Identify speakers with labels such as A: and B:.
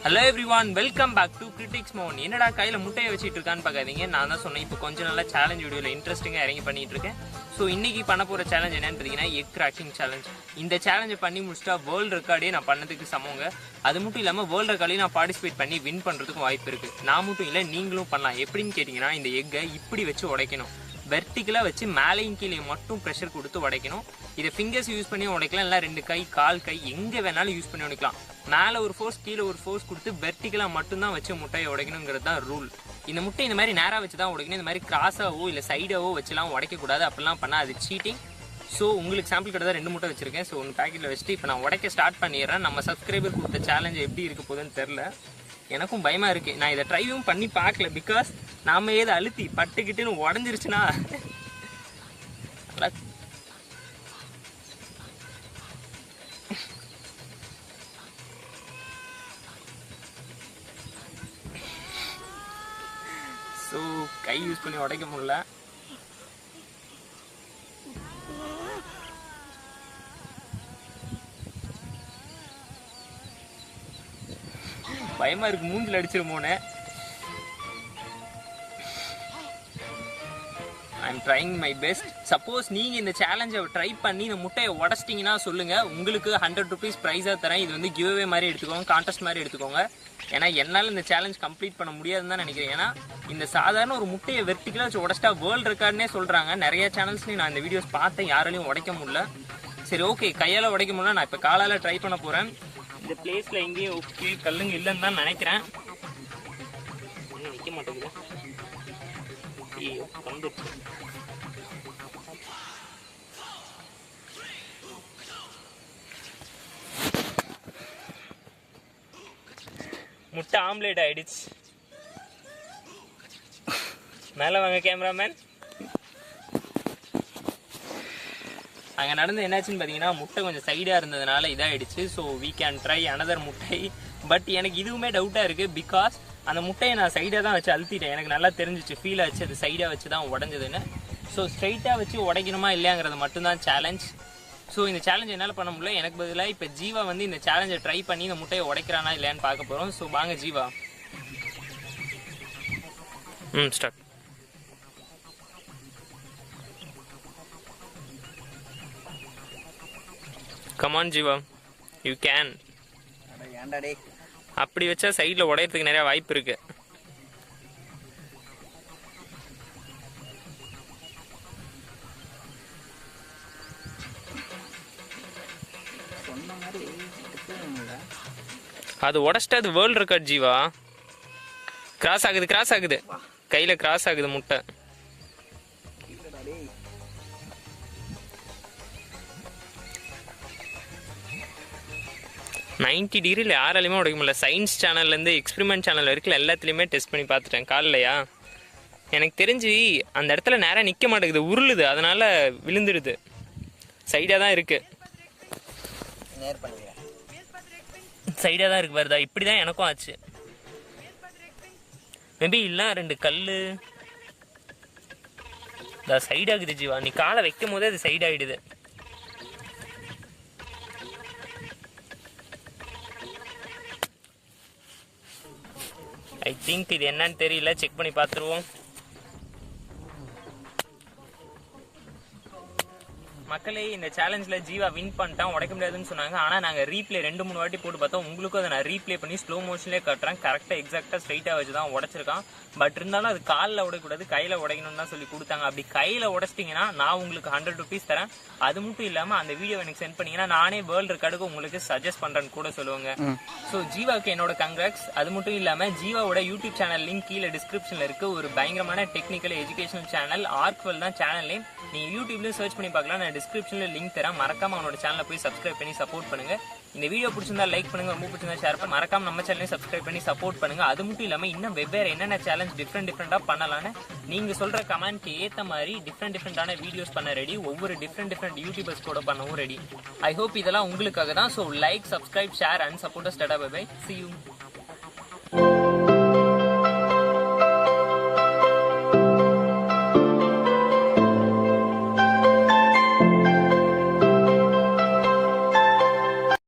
A: Hello everyone, welcome back to critics மோன். என்னடா கையில் முட்டையை வச்சுட்டு இருக்கான்னு பார்க்காதீங்க. நான் தான் சொன்னேன், இப்போ கொஞ்சம் நல்லா சேலஞ்ச் வீடியோவில் இன்ட்ரெஸ்டிங்காக இறங்கி பண்ணிட்டு இருக்கேன். ஸோ இன்னைக்கு பண்ண போகிற சேலஞ்ச் என்னன்னு பார்த்தீங்கன்னா எக் கிராக்கிங் சேலஞ்ச். இந்த சேலஞ்சை பண்ணி முடிச்சிட்டா வேர்ல்டு ரெக்கார்டே நான் பண்ணதுக்கு சமங்க. அது மட்டும் இல்லாமல் வேர்ல்டு ரெக்கார்டையும் நான் பார்ட்டிசிபேட் பண்ணி வின் பண்ணுறதுக்கும் வாய்ப்பு இருக்குது. நான் மட்டும் இல்லை, நீங்களும் பண்ணலாம். எப்படின்னு கேட்டிங்கன்னா, இந்த எக்கை இப்படி வச்சு உடைக்கணும். வெர்டிக்கலாக வச்சு மேலேயும் கீழே மட்டும் ப்ரெஷர் கொடுத்து உடைக்கணும். இதை ஃபிங்கர்ஸ் யூஸ் பண்ணி உடைக்கலாம், இல்லை 2 கை, கால் கை எங்கே வேணாலும் யூஸ் பண்ணி உடைக்கலாம். மேலே ஒரு ஃபோர்ஸ், கீழே ஒரு ஃபோர்ஸ் கொடுத்து வெர்டிக்கலாக மட்டும்தான் வச்சு முட்டையை உடைக்கணுங்கிறது தான் ரூல். இந்த முட்டை இந்த மாதிரி நேராக வச்சு தான் உடைக்கணும். இந்த மாதிரி கிராஸாவோ இல்லை சைடாவோ வச்சுலாம் உடைக்கக்கூடாது. அப்படிலாம் பண்ணால் அது சீட்டிங். ஸோ உங்களுக்கு சாம்பிள் கிட்ட தான் 2 முட்டை வச்சுருக்கேன். ஸோ ஒன்று பேக்கெட்டில் வச்சுட்டு இப்போ நான் உடைக்க ஸ்டார்ட் பண்ணிடுறேன். நம்ம சப்ஸ்கிரைபர் கொடுத்த சேலஞ்ச் எப்படி இருக்க போகுதுன்னு தெரில, எனக்கும் பயமாக இருக்குது. நான் இதை ட்ரைவும் பண்ணி பார்க்கல, பிகாஸ் நாம் ஏதை அழுத்தி பட்டுக்கிட்டுன்னு உடஞ்சிருச்சுன்னா ஸோ கை யூஸ் பண்ணி உடைக்க முடியல. பயமா இருக்கு, மூஞ்சில் அடிச்சிருமோன்னு. I am trying my best. Suppose நீங்கள் இந்த சேலஞ்சை ட்ரை பண்ணி இந்த முட்டையை உடச்சிட்டிங்கன்னா சொல்லுங்கள், உங்களுக்கு 100 ருபீஸ் ப்ரைஸாக தரேன். இது வந்து கிவ் அவே மாதிரி எடுத்துக்கோங்க, கான்டெஸ்ட் மாதிரி எடுத்துக்கோங்க. ஏன்னா என்னால் இந்த சேலஞ்ச் கம்ப்ளீட் பண்ண முடியாதுன்னு தான் நினைக்கிறேன். ஏன்னா இந்த சாதாரண ஒரு முட்டையை வெர்டிக்கலாக வச்சு உடச்சிட்டா வேர்ல்டு ரெக்கார்ட்னே சொல்கிறாங்க. நிறைய சேனல்ஸ்லையும் நான் இந்த வீடியோஸ் பார்த்தேன், யாராலையும் உடைக்க முடியல. சரி, ஓகே, கையால் உடைக்க முடியல, நான் இப்போ காலால் ட்ரை பண்ண போகிறேன். இந்த பிளேஸில் எங்கேயும் ஓகே கல்லுங்க இல்லைன்னு தான் நினைக்கிறேன். இன்னும் நிற்க மாட்டேங்குது. ஐயோ, வந்துடுச்சு. முட்டை ஆம்லேட் ஆயிடுச்சு. மேலே வாங்க கேமராமேன். அங்கே நடந்து என்னாச்சுன்னு பார்த்தீங்கன்னா, முட்டை கொஞ்சம் சைடாக இருந்ததுனால இதாகிடுச்சு. So we can try another முட்டை. பட் எனக்கு இதுவுமே டவுட்டாக இருக்குது, பிகாஸ் அந்த முட்டையை நான் சைடாக தான் வச்சு அழுத்திட்டேன். எனக்கு நல்லா தெரிஞ்சிச்சு, ஃபீல் ஆச்சு அது சைடாக வச்சு தான் உடஞ்சதுன்னு. ஸோ ஸ்ட்ரைட்டாக வச்சு உடைக்கணுமா இல்லையாங்கிறது மட்டும்தான் சேலஞ்ச். ஸோ இந்த சேலஞ்ச் என்னால் பண்ண முடியல. எனக்கு பதிலாக இப்போ ஜீவா வந்து இந்த சேலஞ்சை ட்ரை பண்ணி இந்த முட்டையை உடைக்கிறானா இல்லையான்னு பார்க்க போகிறோம். ஸோ வாங்க Jeeva. Start. Come on Jeeva, you can. அப்படி வச்சா சைடில் உடையறதுக்கு நிறைய வாய்ப்பு இருக்கு. அது உடச்சிட்டா அது வேர்ல்டு ரெக்கார்ட் ஜீவா. கிராஸ் ஆகுது, கிராஸ் ஆகுது, கையில கிராஸ் ஆகுது முட்டை. $90 டிகிரியில் யாராலையுமே உடைக்க முடியல. சயின்ஸ் சேனல்லேருந்து எக்ஸ்பெரிமெண்ட் சேனல் வரைக்கும் எல்லாத்துலேயுமே டெஸ்ட் பண்ணி பார்த்துட்டேன். காலைலையா எனக்கு தெரிஞ்சு அந்த இடத்துல நேராக நிற்க மாட்டேங்குது, உருளுது, அதனால விழுந்துடுது. சைடாக தான் இருக்கு, சைடாக தான் இருக்கு வருதா. இப்படி தான் எனக்கும் ஆச்சு. மேபி இல்லை 2 கல் சைடாகுது ஜீவா. நீ காலை வைக்கும் போதே அது சைடாகிடுது. ஐ திங்க் இது என்னன்னு தெரியல, செக் பண்ணி பார்த்துருவோம். மக்களே, இந்த சேலஞ்சில் ஜீவா வின் பண்ணிட்டான். உடைக்க முடியாதுன்னு சொன்னாங்க. ஆனால் நாங்கள் ரீப்ளே 2-3 வாட்டி போட்டு பார்த்தோம். உங்களுக்கும் அதை நான் ரீப்ளே பண்ணி ஸ்லோ மோஷன்லேயே கட்டுறேன். கரெக்டாக எக்ஸாக்டாக ஸ்ட்ரைட்டாக வச்சு தான் உடச்சிருக்கான். பட் இருந்தாலும் அது காலில் உடைக்கூடாது, கையில் உடைக்கணும்னு தான் சொல்லி கொடுத்தாங்க. அப்படி கையில் உடச்சிட்டிங்கன்னா நான் உங்களுக்கு 100 ருபீஸ் தரேன். அது மட்டும் இல்லாமல் அந்த வீடியோ எனக்கு சென்ட் பண்ணிங்கன்னா நானே வேர்ல்டு ரெக்கார்டுக்கு உங்களுக்கு சஜஸ்ட் பண்ணுறேன்னு கூட சொல்லுவாங்க. ஸோ ஜீவாவுக்கு என்னோட கங்க்ராட்ஸ். அது மட்டும் இல்லாமல் ஜீவாவோட யூடியூப் சேனல் லிங்க் கீழே டிஸ்கிரிப்ஷனில் இருக்குது. ஒரு பயங்கரமான டெக்னிக்கல் எஜுகேஷனல் சேனல், ஆர்க்வெல் தான் சேனல் நேம். நீங்கள் யூடியூப்லேயும் சர்ச் பண்ணி பார்க்கலாம். நான் டிஸ்கிரிப்ஷனில் லிங்க் தரேன். மறக்காம அவனோட சேனலை போய் சப்ஸ்கிரைப் பண்ணி சப்போர்ட் பண்ணுங்க. இந்த வீடியோ பிடிச்சிருந்தா லைக் பண்ணுங்க, ரொம்ப பிடிச்சிருந்தா ஷேர் பண்ணி மறக்காம நம்ம சேனலையும் சப்ஸ்கிரைப் பண்ணி சப்போர்ட் பண்ணுங்க. அது மட்டும் இல்லாமல் இன்னும் வெவ்வேறு என்னென்ன சேலஞ்ச் டிஃப்ரெண்டாக பண்ணலான்னு நீங்க சொல்ற கமெண்ட்க்கு ஏற்ற மாதிரி டிஃப்ரெண்டான வீடியோஸ் பண்ண ரெடி. ஒவ்வொரு டிஃப்ரெண்ட் யூடியூபர்ஸ் கூட பண்ணவும் ரெடி. ஐ ஹோப் இதெல்லாம் உங்களுக்காக தான். So like, subscribe, share and support. Tata, bye bye, see you.